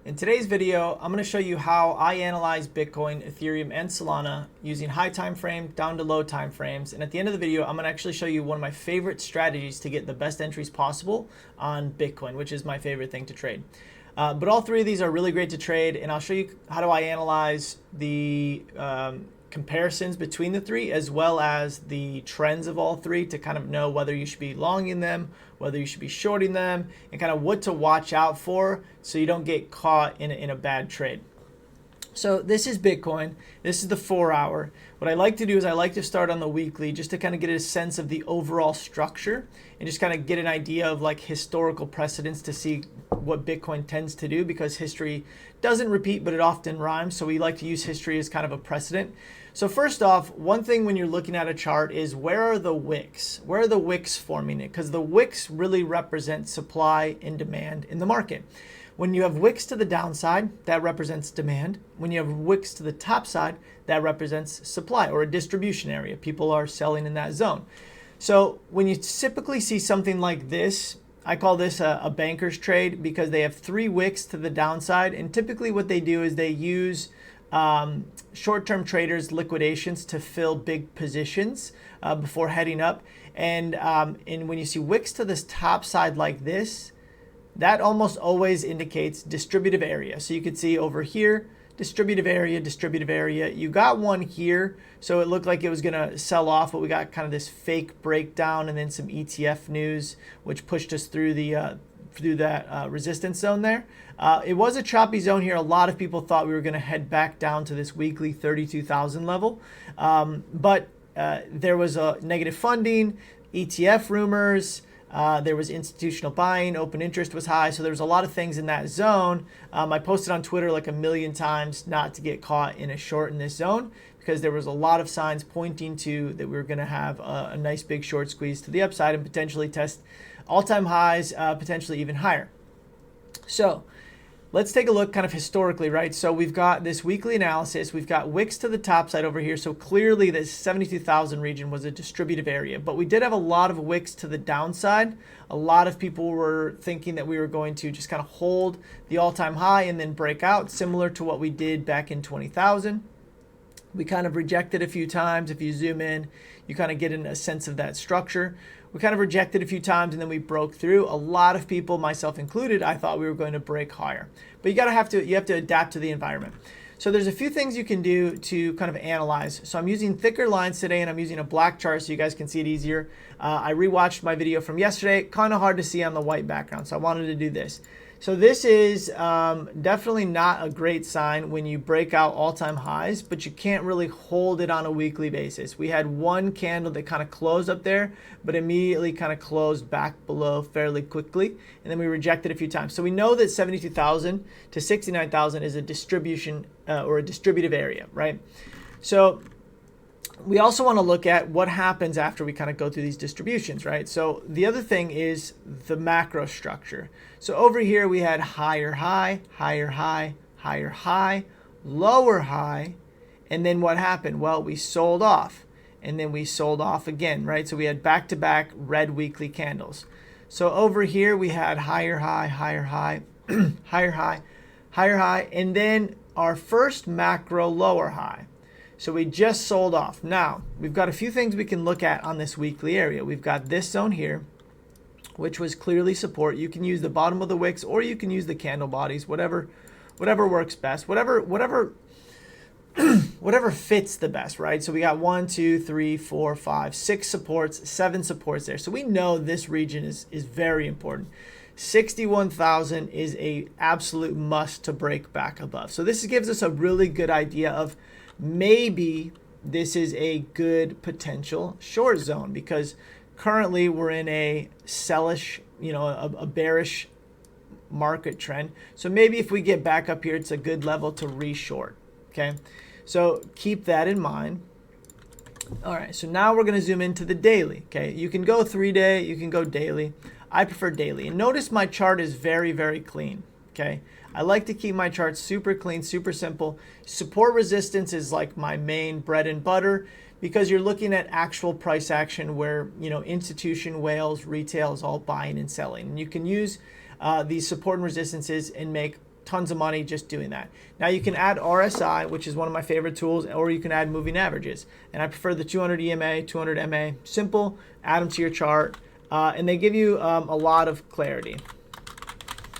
In today's video, I'm going to show you how I analyze Bitcoin, Ethereum, and Solana using high time frame down to low time frames. And at the end of the video, I'm going to actually show you one of my favorite strategies to get the best entries possible on Bitcoin, which is my favorite thing to trade. But all three of these are really great to trade, and I'll show you how do I analyze the comparisons between the three as well as the trends of all three to kind of know whether you should be longing them, whether you should be shorting them, and kind of what to watch out for so you don't get caught in a bad trade. So this is Bitcoin. This is the 4 hour. What I like to do is I like to start on the weekly just to kind of get a sense of the overall structure and just kind of get an idea of like historical precedents to see what Bitcoin tends to do, because history doesn't repeat, but it often rhymes. So we like to use history as kind of a precedent. So first off, one thing when you're looking at a chart is where are the wicks? Where are the wicks forming it? Because the wicks really represent supply and demand in the market. When you have wicks to the downside, that represents demand. When you have wicks to the top side, that represents supply or a distribution area. People are selling in that zone. So when you typically see something like this, I call this a banker's trade because they have three wicks to the downside. And typically what they do is they use short-term traders liquidations to fill big positions before heading up. And when you see wicks to this top side like this, that almost always indicates distributive area. So you could see over here, distributive area, distributive area. You got one here, so it looked like it was gonna sell off, but we got kind of this fake breakdown and then some ETF news, which pushed us through that resistance zone there. It was a choppy zone here. A lot of people thought we were gonna head back down to this weekly 32,000 level, but there was a negative funding, ETF rumors, there was institutional buying, open interest was high, so there was a lot of things in that zone. I posted on Twitter like a million times not to get caught in a short in this zone because there was a lot of signs pointing to that we were going to have a nice big short squeeze to the upside and potentially test all-time highs, potentially even higher. So let's take a look kind of historically, right? So we've got this weekly analysis. We've got wicks to the top side over here. So clearly this 72,000 region was a distributive area, but we did have a lot of wicks to the downside. A lot of people were thinking that we were going to just kind of hold the all-time high and then break out, similar to what we did back in 20,000. We kind of rejected a few times. If you zoom in, you kind of get in a sense of that structure. We kind of rejected a few times and then we broke through. A lot of people, myself included, I thought we were going to break higher. But you have to adapt to the environment. So there's a few things you can do to kind of analyze. So I'm using thicker lines today and I'm using a black chart so you guys can see it easier. I rewatched my video from yesterday. Kind of hard to see on the white background, so I wanted to do this. So this is definitely not a great sign when you break out all-time highs, but you can't really hold it on a weekly basis. We had one candle that kind of closed up there, but immediately kind of closed back below fairly quickly, and then we rejected a few times. So we know that 72,000 to 69,000 is a distribution or a distributive area, right? So we also want to look at what happens after we kind of go through these distributions, right? So the other thing is the macro structure. So over here we had higher high, higher high, higher high, lower high, and then what happened? Well, we sold off, and then we sold off again, right? So we had back-to-back red weekly candles. So over here we had higher high, higher high, higher high, higher high, and then our first macro lower high. So we just sold off. Now, we've got a few things we can look at on this weekly area. We've got this zone here, which was clearly support. You can use the bottom of the wicks or you can use the candle bodies, whatever works best, whatever fits the best, right? So we got 1, 2, 3, 4, 5, 6 supports, 7 supports there. So we know this region is very important. 61,000 is a absolute must to break back above. So this gives us a really good idea of maybe this is a good potential short zone because currently we're in a sellish, a bearish market trend. So maybe if we get back up here, it's a good level to re-short, okay? So keep that in mind. All right, so now we're gonna zoom into the daily, okay? You can go 3-day, you can go daily. I prefer daily. And notice my chart is very, very clean, okay? I like to keep my charts super clean, super simple. Support resistance is like my main bread and butter because you're looking at actual price action where, institution, whales, retail is all buying and selling. And you can use these support and resistances and make tons of money just doing that. Now you can add RSI, which is one of my favorite tools, or you can add moving averages. And I prefer the 200 EMA, 200 MA, simple, add them to your chart. And they give you a lot of clarity.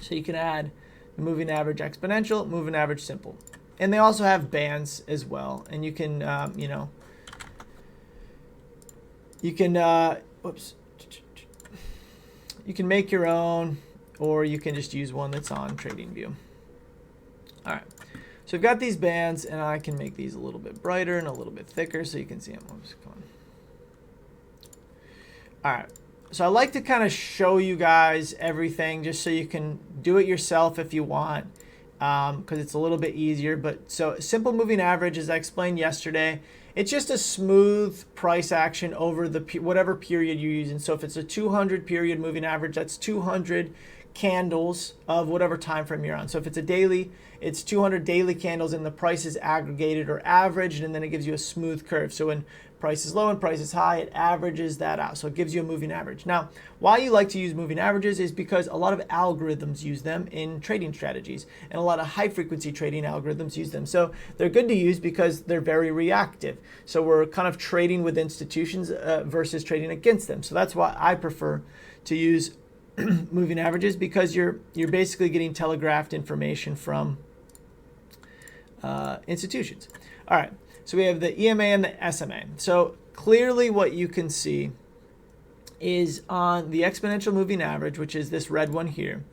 So you can add moving average exponential, moving average simple. And they also have bands as well. And you can, you can make your own, or you can just use one that's on TradingView. All right, so we've got these bands, and I can make these a little bit brighter and a little bit thicker so you can see them. Oops, come on. All right, so I like to kind of show you guys everything just so you can do it yourself if you want, because it's a little bit easier. But so simple moving average, as I explained yesterday, it's just a smooth price action over the whatever period you're using. So if it's a 200 period moving average, that's 200 candles of whatever time frame you're on. So if it's a daily, it's 200 daily candles, and the price is aggregated or averaged, and then it gives you a smooth curve. So when price is low and price is high, it averages that out. So it gives you a moving average. Now, why you like to use moving averages is because a lot of algorithms use them in trading strategies, and a lot of high frequency trading algorithms use them. So they're good to use because they're very reactive. So we're kind of trading with institutions versus trading against them. So that's why I prefer to use moving averages, because you're basically getting telegraphed information from institutions. All right, so we have the EMA and the SMA. So clearly what you can see is on the exponential moving average, which is this red one here,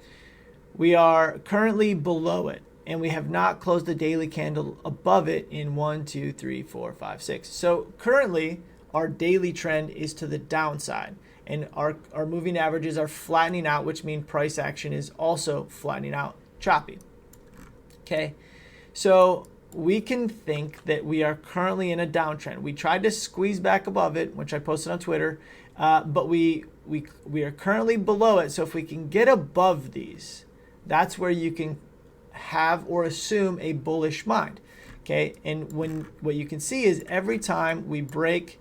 we are currently below it, and we have not closed the daily candle above it in 1, 2, 3, 4, 5, 6. So currently our daily trend is to the downside, and our moving averages are flattening out, which means price action is also flattening out, choppy. Okay, so we can think that we are currently in a downtrend. We tried to squeeze back above it, which I posted on Twitter, but we are currently below it. So if we can get above these, that's where you can have or assume a bullish mind. Okay, and what you can see is every time we break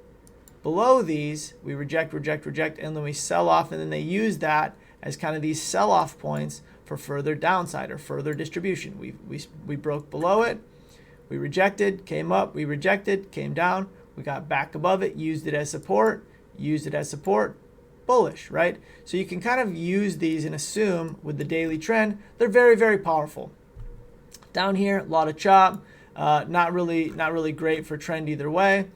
below these, we reject, and then we sell off, and then they use that as kind of these sell-off points for further downside or further distribution. We broke below it, we rejected, came up, we rejected, came down, we got back above it, used it as support, bullish, right? So you can kind of use these and assume with the daily trend, they're very, very powerful. Down here, a lot of chop, not really great for trend either way.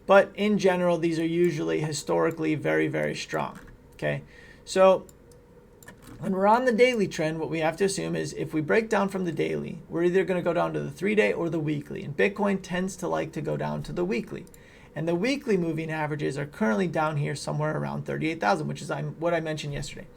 But in general, these are usually historically very, very strong. Okay, so when we're on the daily trend, what we have to assume is if we break down from the daily, we're either going to go down to the 3-day or the weekly. And Bitcoin tends to like to go down to the weekly. And the weekly moving averages are currently down here somewhere around 38,000, which is what I mentioned yesterday.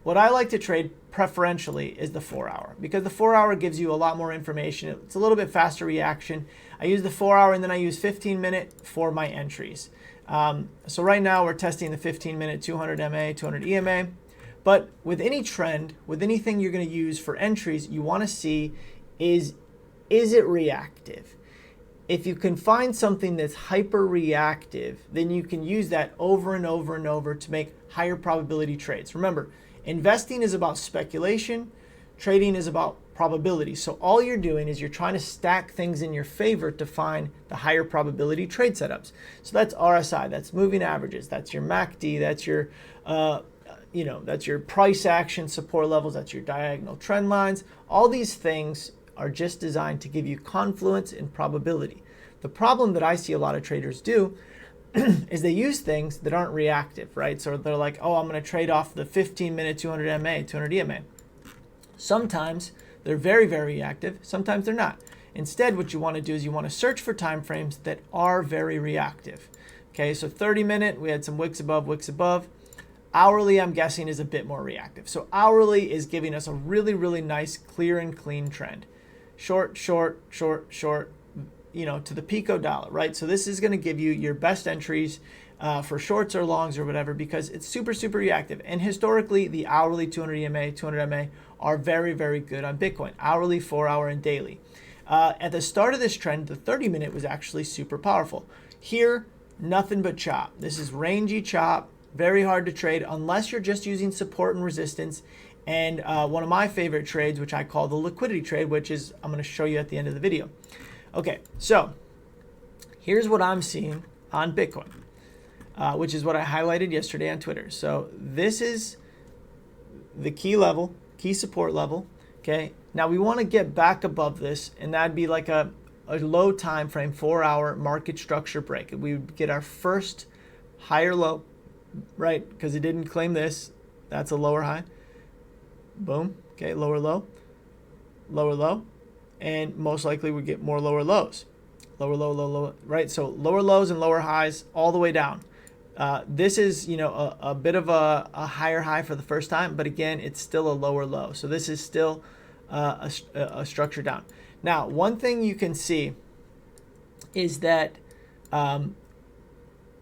What I like to trade preferentially is the 4-hour, because the 4-hour gives you a lot more information. It's a little bit faster reaction. I use the 4-hour, and then I use 15-minute for my entries. So right now we're testing the 15-minute 200 MA, 200 EMA. But with any trend, with anything you're going to use for entries, you want to see is it reactive? If you can find something that's hyper reactive, then you can use that over and over and over to make higher probability trades. Remember, investing is about speculation, trading is about probability. So all you're doing is you're trying to stack things in your favor to find the higher probability trade setups. So that's RSI, that's moving averages, that's your MACD, that's your that's your price action support levels, that's your diagonal trend lines. All these things are just designed to give you confluence in probability. The problem that I see a lot of traders do is they use things that aren't reactive, right? So they're like, oh, I'm going to trade off the 15-minute 200 MA, 200 EMA. Sometimes they're very, very reactive. Sometimes they're not. Instead, what you want to do is you want to search for time frames that are very reactive. Okay, so 30-minute, we had some wicks above, wicks above. Hourly, I'm guessing, is a bit more reactive. So hourly is giving us a really, really nice, clear and clean trend. Short, short, short, short, to the pico dollar, right? So this is going to give you your best entries for shorts or longs or whatever, because it's super, super reactive. And historically, the hourly 200 EMA, 200 MA are very, very good on Bitcoin. Hourly, 4-hour, and daily. At the start of this trend, the 30-minute was actually super powerful. Here, nothing but chop. This is rangy chop, very hard to trade unless you're just using support and resistance and one of my favorite trades, which I call the liquidity trade, which is I'm going to show you at the end of the video. Okay, so here's what I'm seeing on Bitcoin, which is what I highlighted yesterday on Twitter. So this is the key level, key support level. Okay, now we want to get back above this, and that'd be like a low time frame 4-hour market structure break. We would get our first higher low, right? Because it didn't claim this. That's a lower high. Boom. Okay, lower low, and most likely we get more lower lows. Lower low, low, low, right? So lower lows and lower highs all the way down. This is, you know, a bit of a higher high for the first time, but again, it's still a lower low. So this is still a structure down. Now, one thing you can see is that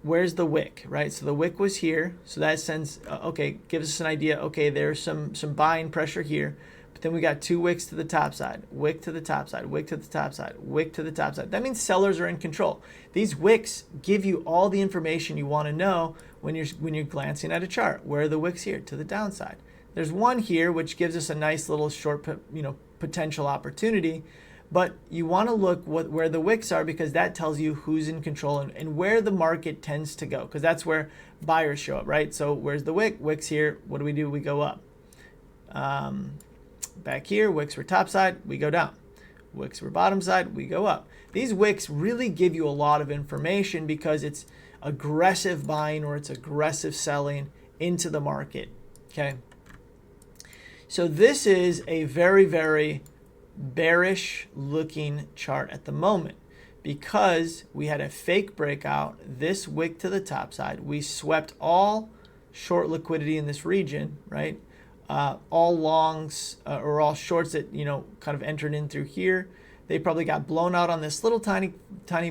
where's the wick, right? So the wick was here. So that sends, okay, gives us an idea. Okay, there's some buying pressure here. But then we got 2 wicks to the top side, wick to the top side, wick to the top side, wick to the top side. That means sellers are in control. These wicks give you all the information you want to know when you're glancing at a chart. Where are the wicks here? To the downside. There's one here, which gives us a nice little short, potential opportunity. But you want to look where the wicks are, because that tells you who's in control and where the market tends to go, because that's where buyers show up, right? So where's the wick? Wicks here. What do? We go up. Back here, wicks were top side, we go down. Wicks were bottom side, we go up. These wicks really give you a lot of information because it's aggressive buying or it's aggressive selling into the market, okay? So this is a very, very bearish looking chart at the moment because we had a fake breakout, this wick to the top side. We swept all short liquidity in this region, right? All longs or all shorts that, kind of entered in through here, they probably got blown out on this little tiny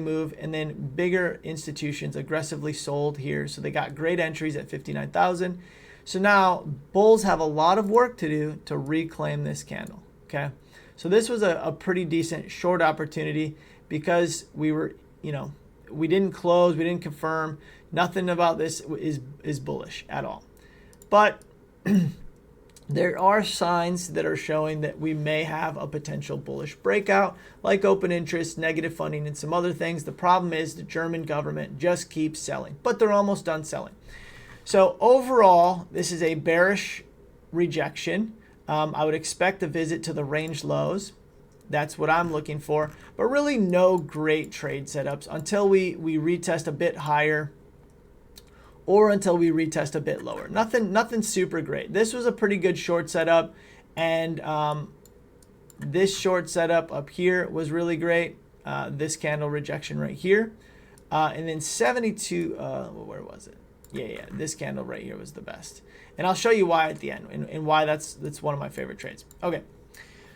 move, and then bigger institutions aggressively sold here. So they got great entries at 59,000. So now bulls have a lot of work to do to reclaim this candle, okay? So this was a pretty decent short opportunity because we were, we didn't close, we didn't confirm. Nothing about this is bullish at all. But there are signs that are showing that we may have a potential bullish breakout, like open interest, negative funding, and some other things. The problem is the German government just keeps selling, but they're almost done selling. So overall, this is a bearish rejection. I would expect a visit to the range lows. That's what I'm looking for, but really no great trade setups until we retest a bit higher or until we retest a bit lower. Nothing super great. This was a pretty good short setup, and this short setup up here was really great. This candle rejection right here, and then 72. Where was it? Yeah. This candle right here was the best, and I'll show you why at the end and why that's one of my favorite trades. Okay.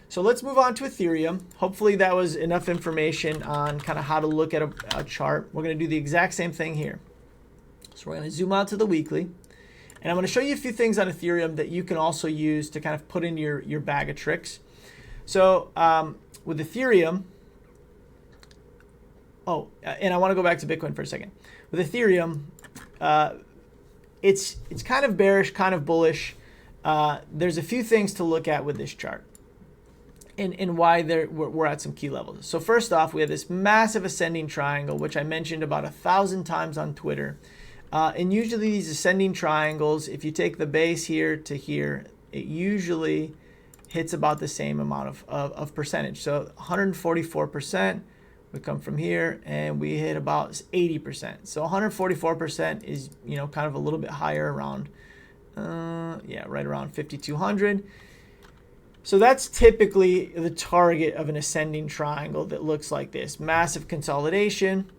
So let's move on to Ethereum. Hopefully that was enough information on kind of how to look at a chart. We're going to do the exact same thing here. So we're going to zoom out to the weekly, and I'm going to show you a few things on Ethereum that you can also use to kind of put in your bag of tricks. So with Ethereum, and I want to go back to Bitcoin for a second. With Ethereum, it's kind of bearish, kind of bullish. There's a few things to look at with this chart and why we're at some key levels. So first off, we have this massive ascending triangle, which I mentioned about 1,000 times on Twitter. And usually these ascending triangles, if you take the base here to here, it usually hits about the same amount of percentage. So 144%, we come from here and we hit about 80%. So 144% is, kind of a little bit higher around, right around 5,200. So that's typically the target of an ascending triangle that looks like this. Massive consolidation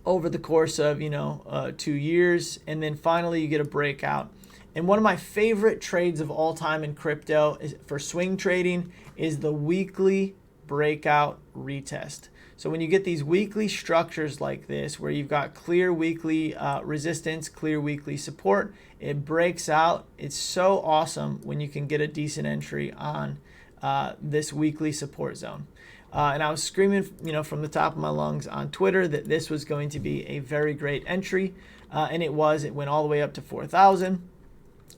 over the course of 2 years, and then finally you get a breakout. And one of my favorite trades of all time in crypto for swing trading is the weekly breakout retest. So when you get these weekly structures like this, where you've got clear weekly resistance, clear weekly support, it breaks out. It's so awesome when you can get a decent entry on this weekly support zone. And I was screaming, from the top of my lungs on Twitter that this was going to be a very great entry, and it was. It went all the way up to 4,000.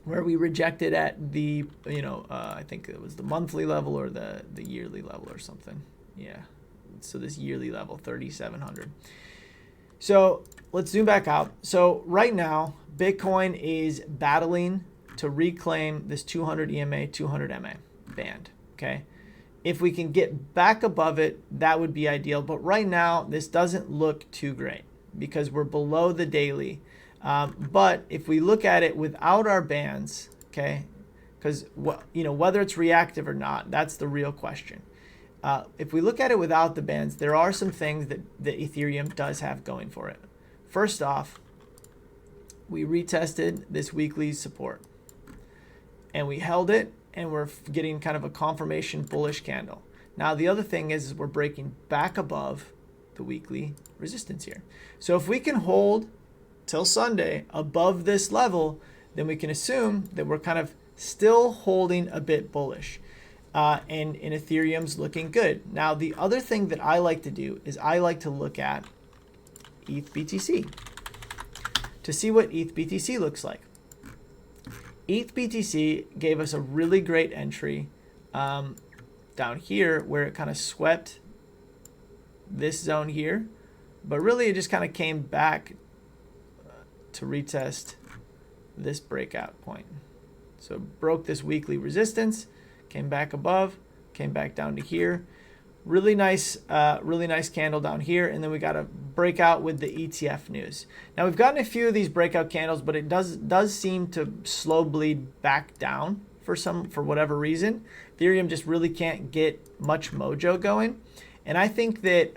where we rejected at the, I think it was the monthly level or the yearly level or something. Yeah. So this yearly level, 3,700. So let's zoom back out. So right now, Bitcoin is battling to reclaim this 200 EMA, 200 MA band, okay? If we can get back above it, that would be ideal. But right now, this doesn't look too great because we're below the daily. But if we look at it without our bands, okay, because whether it's reactive or not, that's the real question. If we look at it without the bands, there are some things that Ethereum does have going for it. First off, we retested this weekly support and we held it, and we're getting kind of a confirmation bullish candle. Now, the other thing is we're breaking back above the weekly resistance here. So if we can hold till Sunday above this level, then we can assume that we're kind of still holding a bit bullish. And Ethereum's looking good. Now, the other thing that I like to do is I like to look at ETH BTC to see what ETH BTC looks like. ETH BTC gave us a really great entry down here where it kind of swept this zone here, but really it just kind of came back to retest this breakout point. So it broke this weekly resistance, came back above, came back down to here. Really nice candle down here, and then we got a breakout with the ETF news. Now we've gotten a few of these breakout candles, but it does seem to slow bleed back down for whatever reason. Ethereum just really can't get much mojo going, and I think that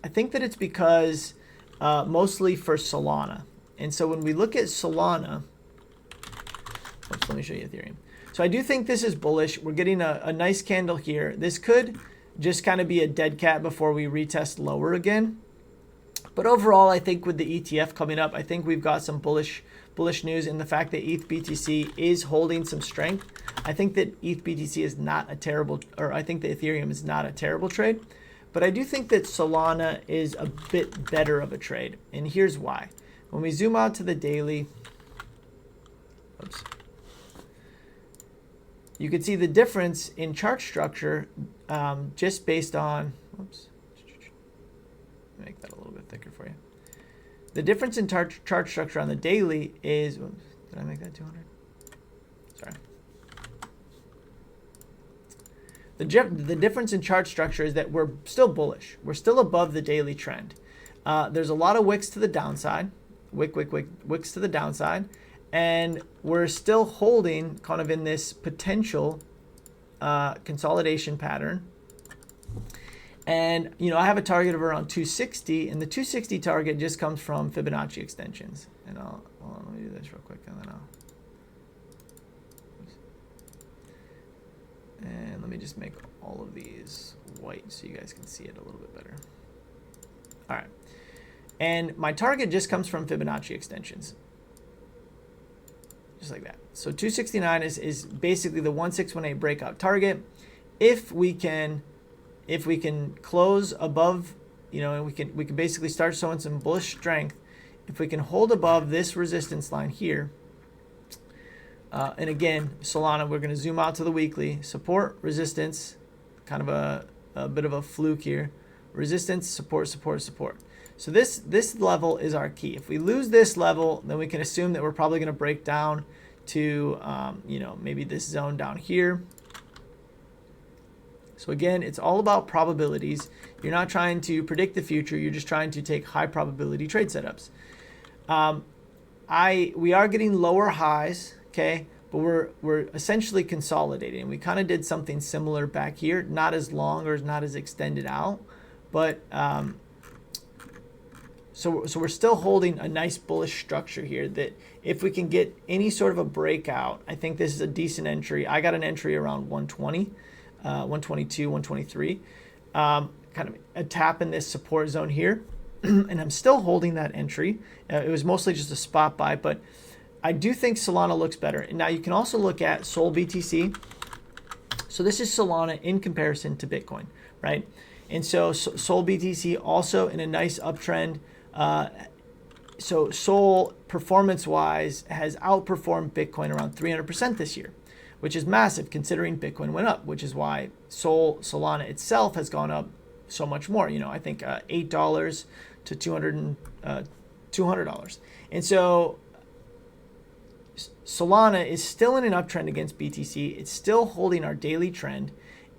it's because mostly for Solana. And so when we look at Solana, let me show you Ethereum. So I do think this is bullish. We're getting a nice candle here. This could just kind of be a dead cat before we retest lower again. But overall, I think with the ETF coming up, I think we've got some bullish news in the fact that ETH BTC is holding some strength. I think that ETH BTC is not a terrible, or I think that Ethereum is not a terrible trade. But I do think that Solana is a bit better of a trade. And here's why. When we zoom out to the daily, you can see the difference in chart structure just based on, make that a little bit thicker for you. The difference in chart structure on the daily is, did I make that 200? Sorry. The difference in chart structure is that we're still bullish. We're still above the daily trend. There's a lot of wicks to the downside, wicks to the downside. And we're still holding kind of in this potential consolidation pattern. And, I have a target of around 260, and the 260 target just comes from Fibonacci extensions. And hold on, let me do this real quick, and then and let me just make all of these white so you guys can see it a little bit better. All right. And my target just comes from Fibonacci extensions. Just like that. So 269 is basically the 1618 breakout target. If we can close above, and we can basically start showing some bullish strength. If we can hold above this resistance line here, and again, Solana, we're going to zoom out to the weekly support, resistance, kind of a bit of a fluke here. Resistance, support, support, support. So this level is our key. If we lose this level, then we can assume that we're probably going to break down to, maybe this zone down here. So again, it's all about probabilities. You're not trying to predict the future. You're just trying to take high probability trade setups. We are getting lower highs, okay, but we're essentially consolidating. We kind of did something similar back here, not as long or not as extended out, but so we're still holding a nice bullish structure here that if we can get any sort of a breakout, I think this is a decent entry. I got an entry around 120, 122, 123, kind of a tap in this support zone here. And I'm still holding that entry. It was mostly just a spot buy, but I do think Solana looks better. And now you can also look at Sol BTC. So this is Solana in comparison to Bitcoin, right? And so Sol BTC also in a nice uptrend, so Sol, performance-wise, has outperformed Bitcoin around 300% this year, which is massive considering Bitcoin went up, which is why Solana itself has gone up so much more. I think $8 to $200. And so Solana is still in an uptrend against BTC. It's still holding our daily trend.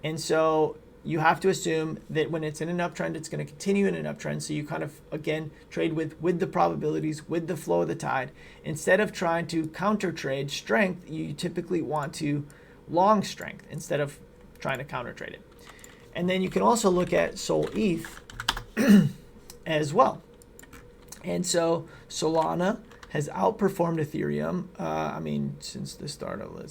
And so you have to assume that when it's in an uptrend, it's going to continue in an uptrend. So you kind of, again, trade with the probabilities, with the flow of the tide. Instead of trying to counter trade strength, you typically want to long strength instead of trying to counter trade it. And then you can also look at Sol ETH as well. And so Solana has outperformed Ethereum. Since the start of,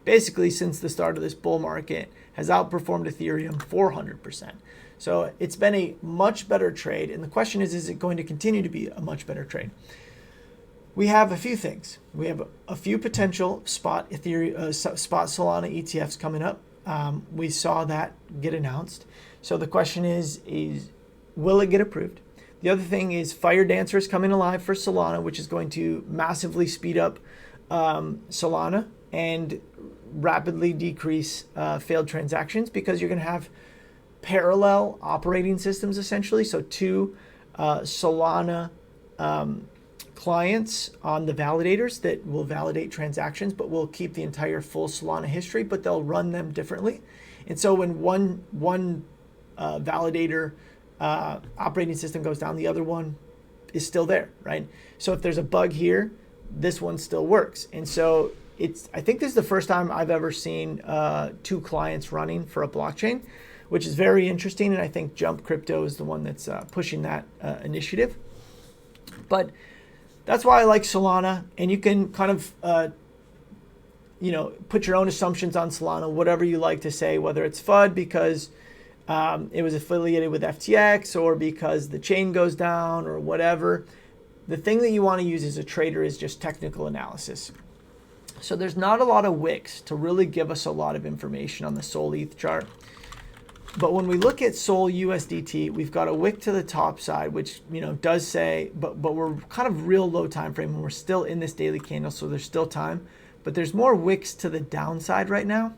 basically since the start of this bull market, has outperformed Ethereum 400%. So it's been a much better trade. And the question is it going to continue to be a much better trade? We have a few things. We have a few potential spot Solana ETFs coming up. We saw that get announced. So the question is will it get approved? The other thing is Fire Dancer is coming alive for Solana, which is going to massively speed up Solana and rapidly decrease failed transactions, because you're going to have parallel operating systems essentially. So two Solana clients on the validators that will validate transactions, but will keep the entire full Solana history, but they'll run them differently. And so when one validator operating system goes down, the other one is still there, right? So if there's a bug here, this one still works. And so I think this is the first time I've ever seen two clients running for a blockchain, which is very interesting. And I think Jump Crypto is the one that's pushing that initiative. But that's why I like Solana. And you can kind of, put your own assumptions on Solana, whatever you like to say, whether it's FUD because it was affiliated with FTX or because the chain goes down or whatever. The thing that you want to use as a trader is just technical analysis. So there's not a lot of wicks to really give us a lot of information on the Sol ETH chart. But when we look at Sol USDT, we've got a wick to the top side, which does say, but we're kind of real low time frame and we're still in this daily candle, so there's still time. But there's more wicks to the downside right now.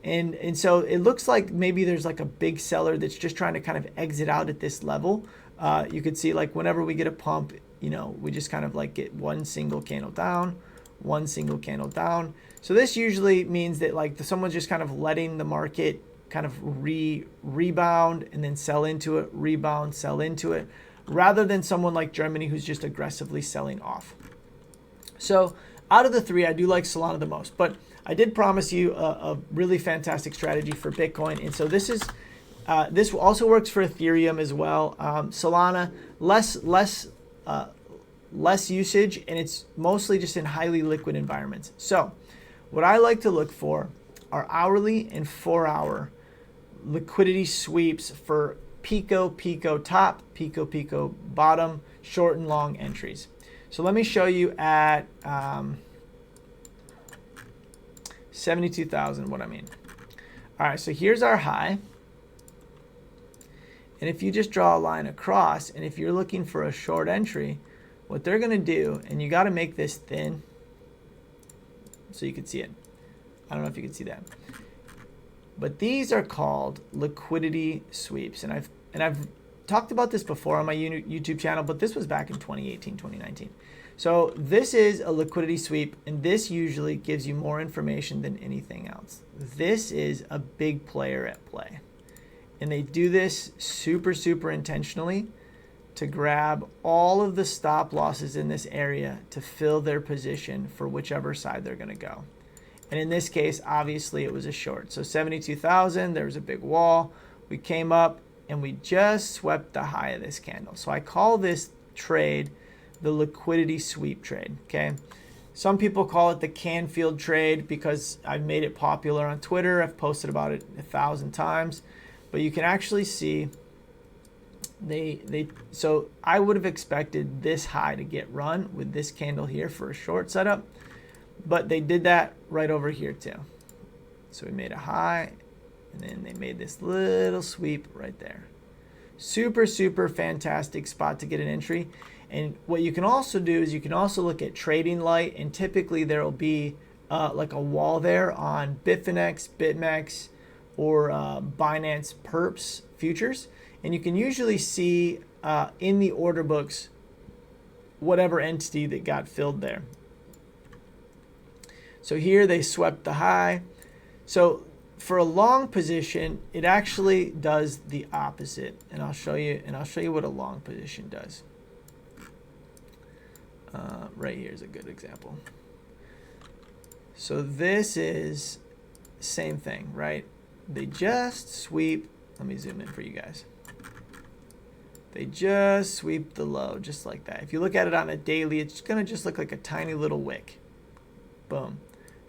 And so it looks like maybe there's like a big seller that's just trying to kind of exit out at this level. You could see like whenever we get a pump, we just kind of like get one single candle down, one single candle down. So this usually means that like someone's just kind of letting the market kind of rebound and then sell into it, rebound, sell into it, rather than someone like Germany who's just aggressively selling off. So out of the three, I do like Solana the most, but I did promise you a really fantastic strategy for Bitcoin. And so this also works for Ethereum as well. Solana, less usage, and it's mostly just in highly liquid environments. So what I like to look for are hourly and 4-hour liquidity sweeps for Pico top, Pico bottom, short and long entries. So let me show you at 72,000 what I mean. All right, so here's our high. And if you just draw a line across, and if you're looking for a short entry, what they're going to do, and you got to make this thin so you can see it. I don't know if you can see that. But these are called liquidity sweeps. And I've talked about this before on my YouTube channel, but this was back in 2018, 2019. So this is a liquidity sweep, and this usually gives you more information than anything else. This is a big player at play. And they do this super, super intentionally to grab all of the stop losses in this area to fill their position for whichever side they're going to go. And in this case, obviously it was a short. So 72,000, there was a big wall. We came up and we just swept the high of this candle. So I call this trade the liquidity sweep trade, okay? Some people call it the Canfield trade because I've made it popular on Twitter. I've posted about it 1,000 times. But you can actually see so I would have expected this high to get run with this candle here for a short setup, but they did that right over here too. So we made a high, and then they made this little sweep right there. Super, super fantastic spot to get an entry. And what you can also do is you can also look at trading light, and typically there will be like a wall there on Bitfinex, BitMEX, or Binance Perps futures. And you can usually see in the order books whatever entity that got filled there. So here they swept the high. So for a long position, it actually does the opposite. And I'll show you what a long position does. Right here is a good example. So this is same thing, right? They just sweep. Let me zoom in for you guys. They just sweep the low just like that. If you look at it on a daily, it's going to just look like a tiny little wick. Boom.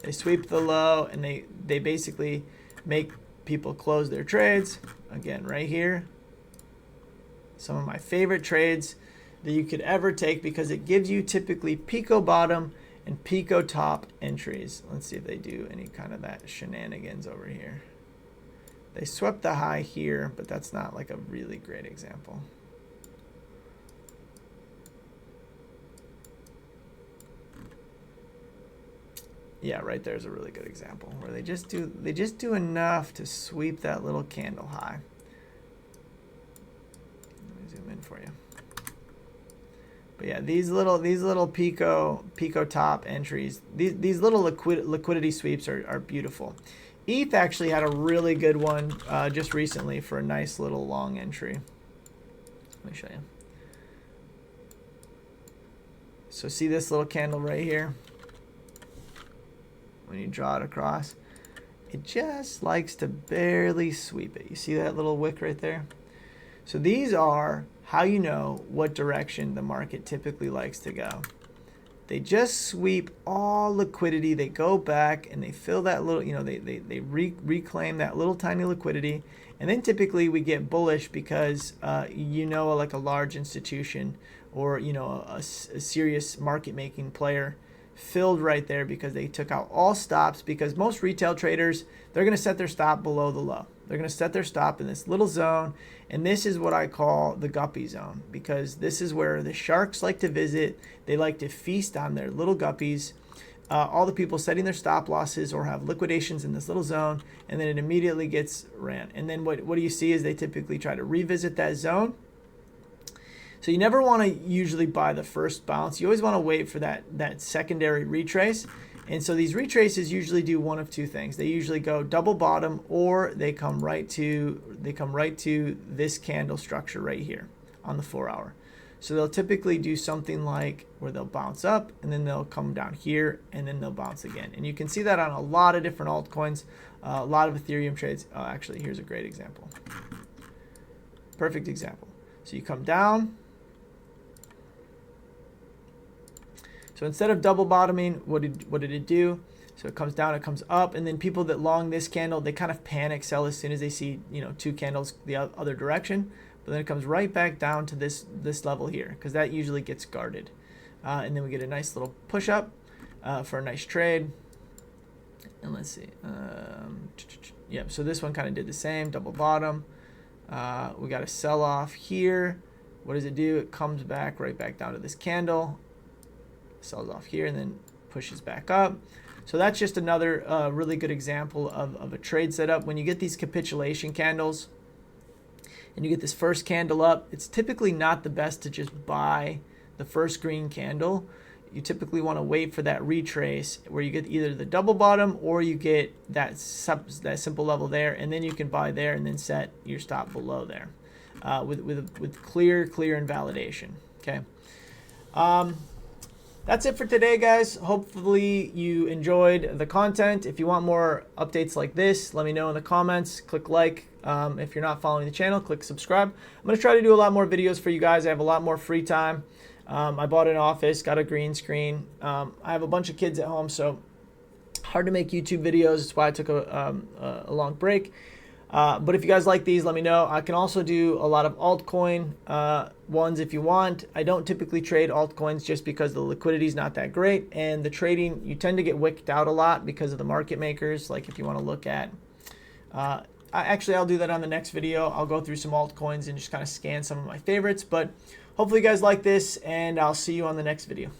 They sweep the low, and they basically make people close their trades. Again, right here. Some of my favorite trades that you could ever take, because it gives you typically Pico bottom and Pico top entries. Let's see if they do any kind of that shenanigans over here. They swept the high here, but that's not like a really great example. Yeah, right there's a really good example where they just do enough to sweep that little candle high. Let me zoom in for you. But yeah, these little Pico top entries, these little liquidity sweeps are beautiful. ETH actually had a really good one just recently for a nice little long entry. Let me show you. So see this little candle right here? When you draw it across, it just likes to barely sweep it. You see that little wick right there? So these are how you know what direction the market typically likes to go. They just sweep all liquidity. They go back and they fill that little, they reclaim that little tiny liquidity. And then typically we get bullish because, like a large institution or, a serious market making player filled right there because they took out all stops, because most retail traders, they're going to set their stop below the low. They're going to set their stop in this little zone, and this is what I call the guppy zone, because this is where the sharks like to visit. They like to feast on their little guppies. All the people setting their stop losses or have liquidations in this little zone, and then it immediately gets ran. And then what do you see is they typically try to revisit that zone. So you never want to usually buy the first bounce. You always want to wait for that secondary retrace. And so these retraces usually do one of two things. They usually go double bottom, or they come right to this candle structure right here on the 4 hour. So they'll typically do something like where they'll bounce up and then they'll come down here and then they'll bounce again. And you can see that on a lot of different altcoins, a lot of Ethereum trades. Actually, here's a great example. Perfect example. So you come down. So instead of double bottoming, what did it do? So it comes down, it comes up, and then people that long this candle, they kind of panic sell as soon as they see, two candles the other direction. But then it comes right back down to this level here, because that usually gets guarded. And then we get a nice little push up for a nice trade. And let's see. Yep, so this one kind of did the same, double bottom. We got a sell off here. What does it do? It comes back right back down to this candle. Sells off here and then pushes back up. So that's just another really good example of a trade setup. When you get these capitulation candles and you get this first candle up, it's typically not the best to just buy the first green candle. You typically want to wait for that retrace where you get either the double bottom or you get that simple level there, and then you can buy there and then set your stop below there with clear invalidation. Okay. That's it for today, guys. Hopefully you enjoyed the content. If you want more updates like this, let me know in the comments. Click like. If you're not following the channel, click subscribe. I'm going to try to do a lot more videos for you guys. I have a lot more free time. I bought an office, got a green screen. I have a bunch of kids at home, so hard to make YouTube videos. That's why I took a long break. But if you guys like these, let me know. I can also do a lot of altcoin ones if you want. I don't typically trade altcoins just because the liquidity is not that great, and the trading, you tend to get wicked out a lot because of the market makers. Like if you want to look at, Actually, I'll do that on the next video. I'll go through some altcoins and just kind of scan some of my favorites. But hopefully you guys like this, and I'll see you on the next video.